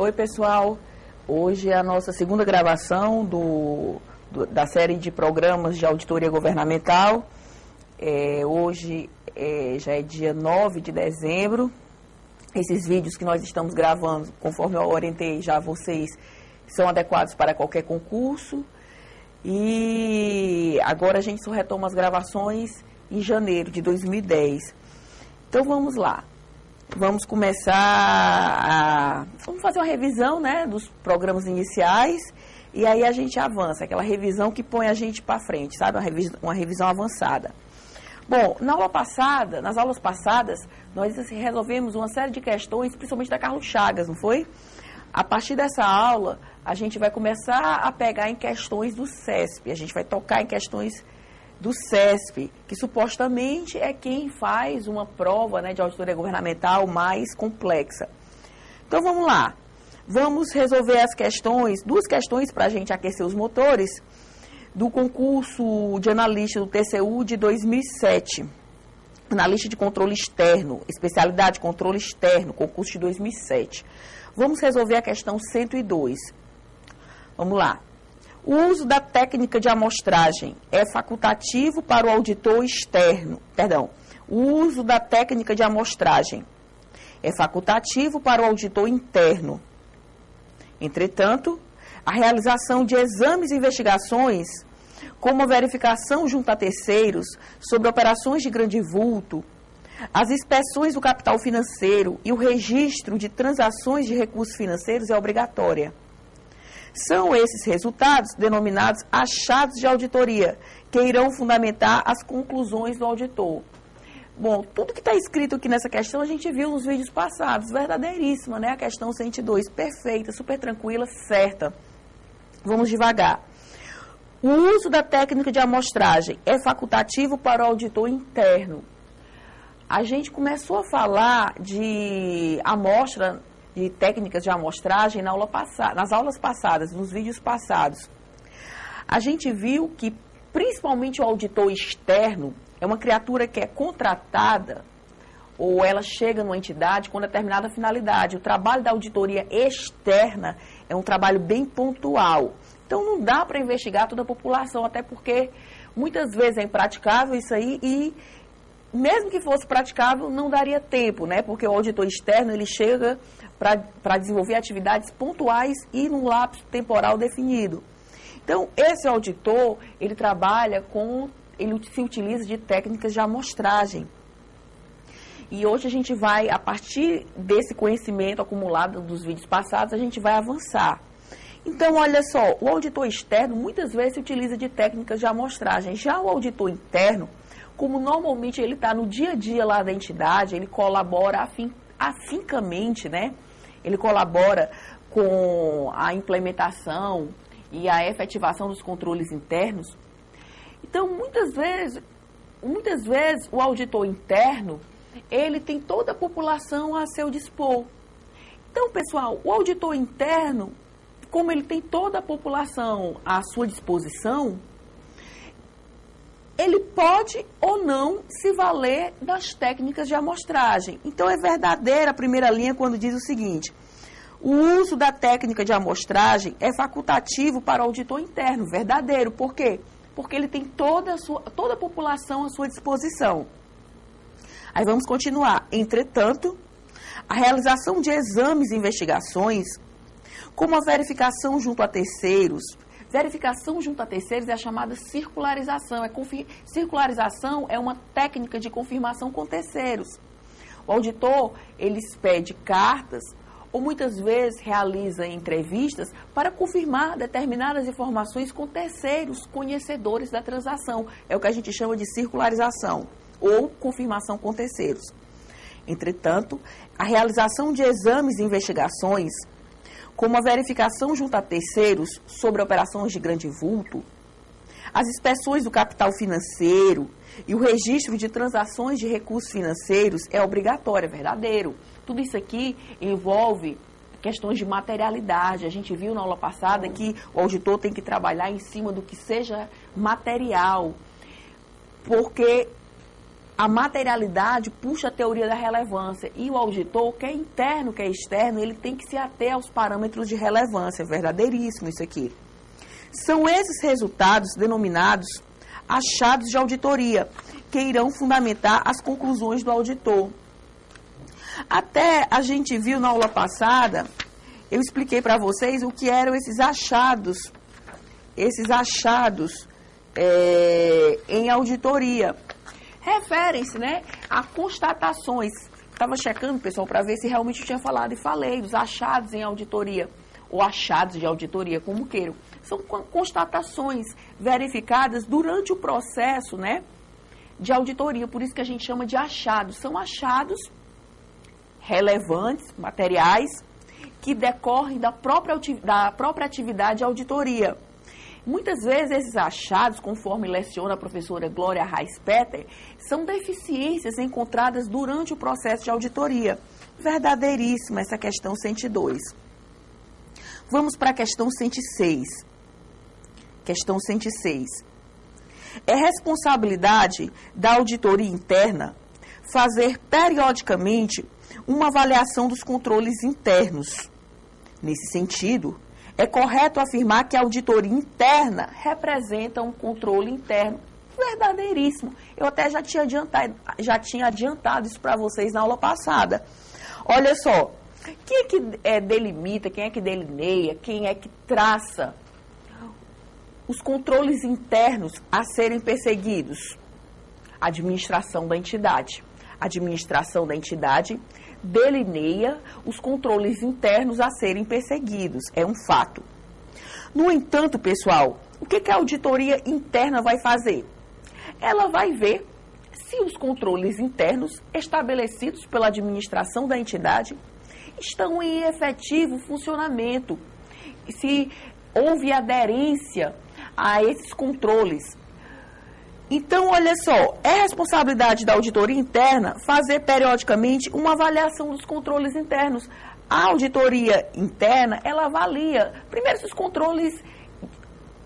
Oi, pessoal. Hoje é a nossa segunda gravação da série de programas de auditoria governamental. Hoje já é dia 9 de dezembro. Esses vídeos que nós estamos gravando, conforme eu orientei já a vocês, são adequados para qualquer concurso. E agora a gente só retoma as gravações em janeiro de 2010. Então vamos lá. Vamos começar vamos fazer uma revisão, né, dos programas iniciais e aí a gente avança, aquela revisão que põe a gente para frente, sabe? Uma revisão avançada. Bom, nas aulas passadas, nós resolvemos uma série de questões, principalmente da Carlos Chagas, não foi? A partir dessa aula, a gente vai começar a pegar em questões do CESP, a gente vai tocar em questões do CESP, que supostamente é quem faz uma prova, né, de auditoria governamental mais complexa. Então vamos lá, vamos resolver duas questões para a gente aquecer os motores do concurso de analista do TCU de 2007. Analista de controle externo, especialidade de controle externo, concurso de 2007. Vamos resolver a questão 102. Vamos lá. O uso da técnica de amostragem é facultativo para o auditor externo. O uso da técnica de amostragem é facultativo para o auditor interno. Entretanto, a realização de exames e investigações, como a verificação junto a terceiros sobre operações de grande vulto, as inspeções do capital financeiro e o registro de transações de recursos financeiros é obrigatória. São esses resultados denominados achados de auditoria, que irão fundamentar as conclusões do auditor. Bom, tudo que está escrito aqui nessa questão a gente viu nos vídeos passados, verdadeiríssima, né? A questão 102, perfeita, super tranquila, certa. Vamos devagar. O uso da técnica de amostragem é facultativo para o auditor interno. A gente começou a falar de amostra, de técnicas de amostragem nas aulas passadas, nos vídeos passados. A gente viu que, principalmente o auditor externo, é uma criatura que é contratada ou ela chega numa entidade com determinada finalidade. O trabalho da auditoria externa é um trabalho bem pontual. Então, não dá para investigar toda a população, até porque muitas vezes é impraticável isso aí e mesmo que fosse praticável, não daria tempo, né? Porque o auditor externo, ele chega para desenvolver atividades pontuais e num lapso temporal definido. Então, esse auditor, ele se utiliza de técnicas de amostragem. E hoje a gente vai, a partir desse conhecimento acumulado dos vídeos passados, a gente vai avançar. Então, olha só, o auditor externo muitas vezes se utiliza de técnicas de amostragem. Já o auditor interno, como normalmente ele está no dia a dia lá da entidade, ele colabora afincamente, né? Ele colabora com a implementação e a efetivação dos controles internos. Então, muitas vezes o auditor interno, ele tem toda a população a seu dispor. Então, pessoal, o auditor interno, como ele tem toda a população à sua disposição, ele pode ou não se valer das técnicas de amostragem. Então, é verdadeira a primeira linha quando diz o seguinte: o uso da técnica de amostragem é facultativo para o auditor interno. Verdadeiro. Por quê? Porque ele tem toda a população à sua disposição. Aí vamos continuar. Entretanto, a realização de exames e investigações, como a verificação junto a terceiros. Verificação junto a terceiros é a chamada circularização. Circularização é uma técnica de confirmação com terceiros. O auditor, ele expede cartas ou muitas vezes realiza entrevistas para confirmar determinadas informações com terceiros conhecedores da transação. É o que a gente chama de circularização ou confirmação com terceiros. Entretanto, a realização de exames e investigações, como a verificação junto a terceiros sobre operações de grande vulto, as inspeções do capital financeiro e o registro de transações de recursos financeiros é obrigatório, é verdadeiro. Tudo isso aqui envolve questões de materialidade. A gente viu na aula passada que o auditor tem que trabalhar em cima do que seja material, porque a materialidade puxa a teoria da relevância. E o auditor, quer interno, quer externo, ele tem que se ater aos parâmetros de relevância. É verdadeiríssimo isso aqui. São esses resultados denominados achados de auditoria, que irão fundamentar as conclusões do auditor. Até a gente viu na aula passada, eu expliquei para vocês o que eram esses achados em auditoria. Referem-se, né, a constatações. Estava checando, pessoal, para ver se realmente eu tinha falado e falei dos achados em auditoria, ou achados de auditoria, como queiram. São constatações verificadas durante o processo, né, de auditoria, por isso que a gente chama de achados. São achados relevantes, materiais, que decorrem da própria atividade de auditoria. Muitas vezes esses achados, conforme leciona a professora Glória Reis-Peter, são deficiências encontradas durante o processo de auditoria. Verdadeiríssima essa questão 102. Vamos para a questão 106. Questão 106. É responsabilidade da auditoria interna fazer periodicamente uma avaliação dos controles internos. Nesse sentido, é correto afirmar que a auditoria interna representa um controle interno. Verdadeiríssimo. Eu até já tinha adiantado isso para vocês na aula passada. Olha só, quem é que delimita, quem é que delineia, quem é que traça os controles internos a serem perseguidos? A administração da entidade. A administração da entidade delineia os controles internos a serem perseguidos. É um fato. No entanto, pessoal, o que a auditoria interna vai fazer? Ela vai ver se os controles internos estabelecidos pela administração da entidade estão em efetivo funcionamento, se houve aderência a esses controles. Então, olha só, é responsabilidade da auditoria interna fazer periodicamente uma avaliação dos controles internos. A auditoria interna, ela avalia, primeiro, se os controles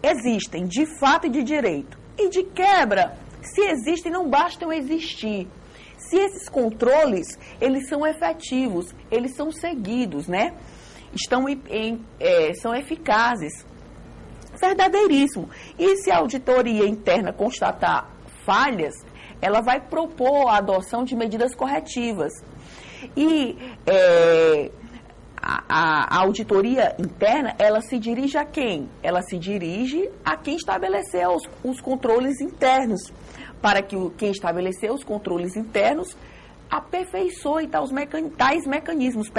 existem de fato e de direito. E de quebra, se existem, não bastam existir. Se esses controles, eles são efetivos, eles são seguidos, né? São eficazes. Verdadeiríssimo. E se a auditoria interna constatar falhas, ela vai propor a adoção de medidas corretivas. E a auditoria interna, ela se dirige a quem? Ela se dirige a quem estabeleceu os controles internos, para que quem estabeleceu os controles internos aperfeiçoe tais mecanismos.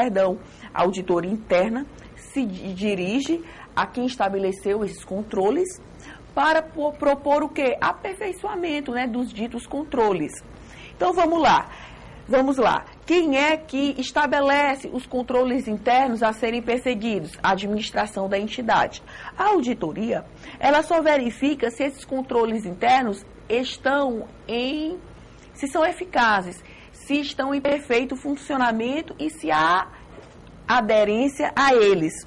A auditoria interna se dirige a quem estabeleceu esses controles para propor o quê? Aperfeiçoamento, né, dos ditos controles. Então, vamos lá. Quem é que estabelece os controles internos a serem perseguidos? A administração da entidade. A auditoria, ela só verifica se esses controles internos se são eficazes, se estão em perfeito funcionamento e se há aderência a eles.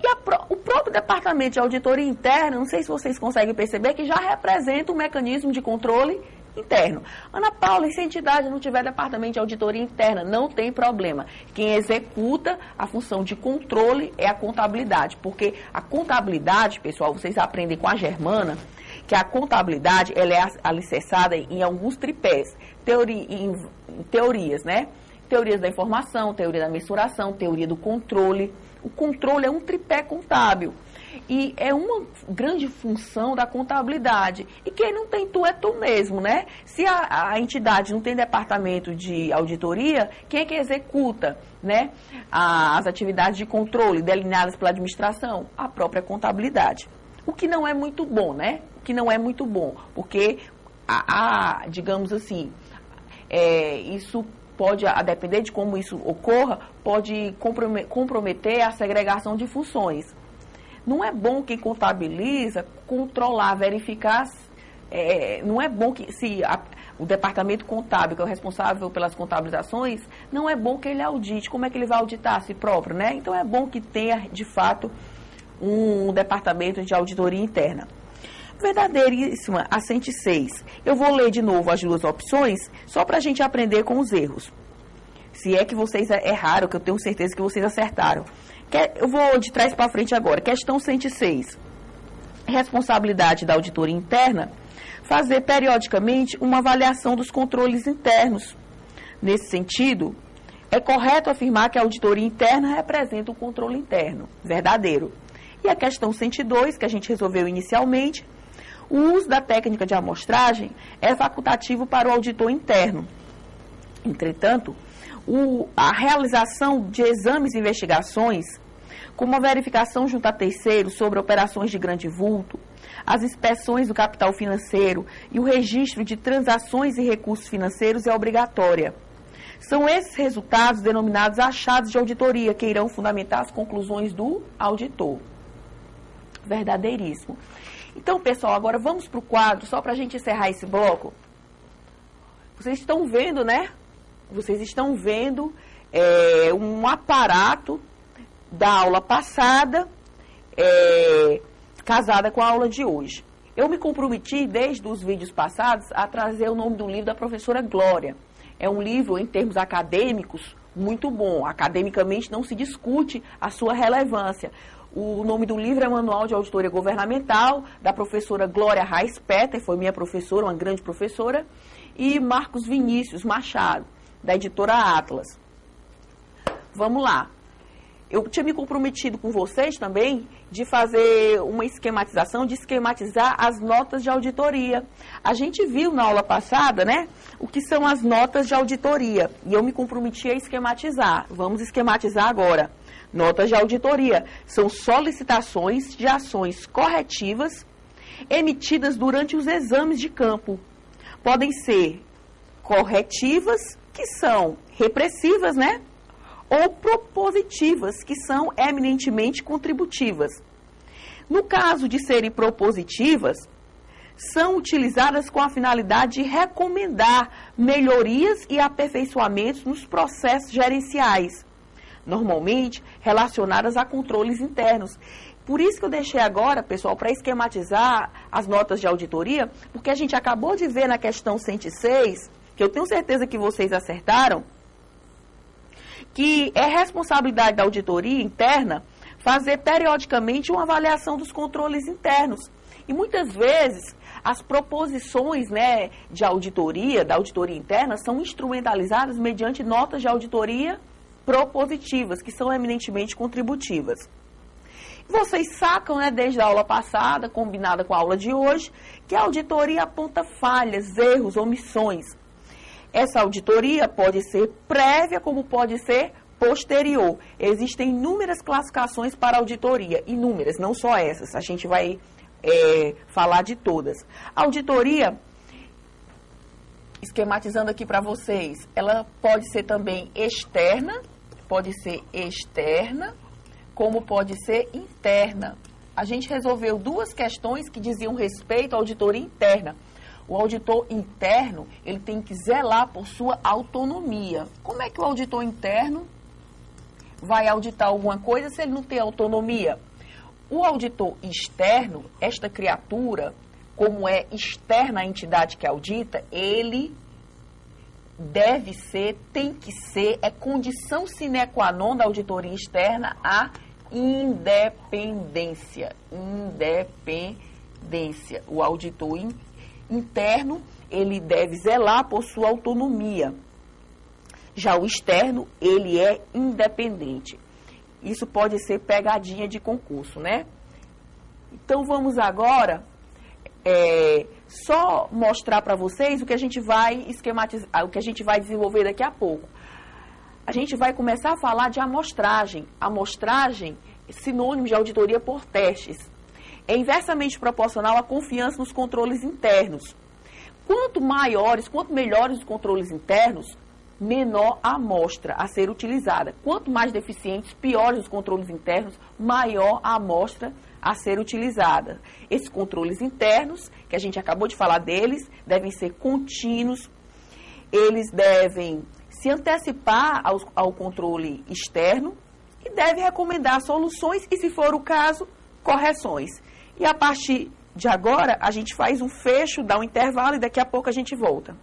E o próprio departamento de auditoria interna, não sei se vocês conseguem perceber, que já representa um mecanismo de controle interno. Ana Paula, e se a entidade não tiver departamento de auditoria interna? Não tem problema. Quem executa a função de controle é a contabilidade, porque a contabilidade, pessoal, vocês aprendem com a Germana, que a contabilidade ela é alicerçada em alguns tripés, teorias, né? Teorias da informação, teoria da mensuração, teoria do controle. O controle é um tripé contábil e é uma grande função da contabilidade. E quem não tem tu é tu mesmo, né? Se a entidade não tem departamento de auditoria, quem é que executa, né, as atividades de controle delineadas pela administração? A própria contabilidade. O que não é muito bom, né? O que não é muito bom, porque, digamos assim, isso pode, a depender de como isso ocorra, pode comprometer a segregação de funções. Não é bom quem contabiliza controlar, verificar, não é bom que o departamento contábil, que é o responsável pelas contabilizações, não é bom que ele audite. Como é que ele vai auditar a si próprio, né? Então é bom que tenha, de fato, um departamento de auditoria interna. Verdadeiríssima, a 106. Eu vou ler de novo as duas opções, só para a gente aprender com os erros. Se é que vocês erraram, que eu tenho certeza que vocês acertaram. Eu vou de trás para frente agora. Questão 106. Responsabilidade da auditoria interna, fazer periodicamente uma avaliação dos controles internos. Nesse sentido, é correto afirmar que a auditoria interna representa o controle interno. Verdadeiro. E a questão 102, que a gente resolveu inicialmente, o uso da técnica de amostragem é facultativo para o auditor interno. Entretanto, a realização de exames e investigações, como a verificação junto a terceiros sobre operações de grande vulto, as inspeções do capital financeiro e o registro de transações e recursos financeiros é obrigatória. São esses resultados denominados achados de auditoria que irão fundamentar as conclusões do auditor. Verdadeiríssimo. Então, pessoal, agora vamos para o quadro, só para a gente encerrar esse bloco. Vocês estão vendo, né? Vocês estão vendo um aparato da aula passada, casada com a aula de hoje. Eu me comprometi, desde os vídeos passados, a trazer o nome do livro da professora Glória. É um livro, em termos acadêmicos, muito bom. Academicamente não se discute a sua relevância. O nome do livro é Manual de Auditoria Governamental, da professora Glória Reis Petter, foi minha professora, uma grande professora, e Marcos Vinícius Machado, da editora Atlas. Vamos lá. Eu tinha me comprometido com vocês também de fazer uma esquematização, de esquematizar as notas de auditoria. A gente viu na aula passada, né, o que são as notas de auditoria. E eu me comprometi a esquematizar. Vamos esquematizar agora. Notas de auditoria são solicitações de ações corretivas emitidas durante os exames de campo. Podem ser corretivas, que são repressivas, né? Ou propositivas, que são eminentemente contributivas. No caso de serem propositivas, são utilizadas com a finalidade de recomendar melhorias e aperfeiçoamentos nos processos gerenciais, normalmente relacionadas a controles internos. Por isso que eu deixei agora, pessoal, para esquematizar as notas de auditoria, porque a gente acabou de ver na questão 106, que eu tenho certeza que vocês acertaram, que é responsabilidade da auditoria interna fazer periodicamente uma avaliação dos controles internos. E muitas vezes as proposições, né, de auditoria, da auditoria interna, são instrumentalizadas mediante notas de auditoria propositivas, que são eminentemente contributivas. Vocês sacam, né, desde a aula passada, combinada com a aula de hoje, que a auditoria aponta falhas, erros, omissões. Essa auditoria pode ser prévia, como pode ser posterior. Existem inúmeras classificações para a auditoria, inúmeras, não só essas, a gente vai falar de todas. A auditoria, esquematizando aqui para vocês, ela pode ser também externa, como pode ser interna. A gente resolveu duas questões que diziam respeito à auditoria interna. O auditor interno, ele tem que zelar por sua autonomia. Como é que o auditor interno vai auditar alguma coisa se ele não tem autonomia? O auditor externo, esta criatura, como é externa à entidade que audita, ele deve ser, tem que ser, é condição sine qua non da auditoria externa a independência. Independência. O auditor interno, ele deve zelar por sua autonomia. Já o externo, ele é independente. Isso pode ser pegadinha de concurso, né? Então, vamos agora só mostrar para vocês o que a gente vai esquematizar, o que a gente vai desenvolver daqui a pouco. A gente vai começar a falar de amostragem. Amostragem é sinônimo de auditoria por testes. É inversamente proporcional à confiança nos controles internos. Quanto melhores os controles internos, menor a amostra a ser utilizada. Quanto mais deficientes, piores os controles internos, maior a amostra a ser utilizada. Esses controles internos, que a gente acabou de falar deles, devem ser contínuos, eles devem se antecipar ao controle externo e devem recomendar soluções e, se for o caso, correções. E a partir de agora, a gente faz um fecho, dá um intervalo e daqui a pouco a gente volta.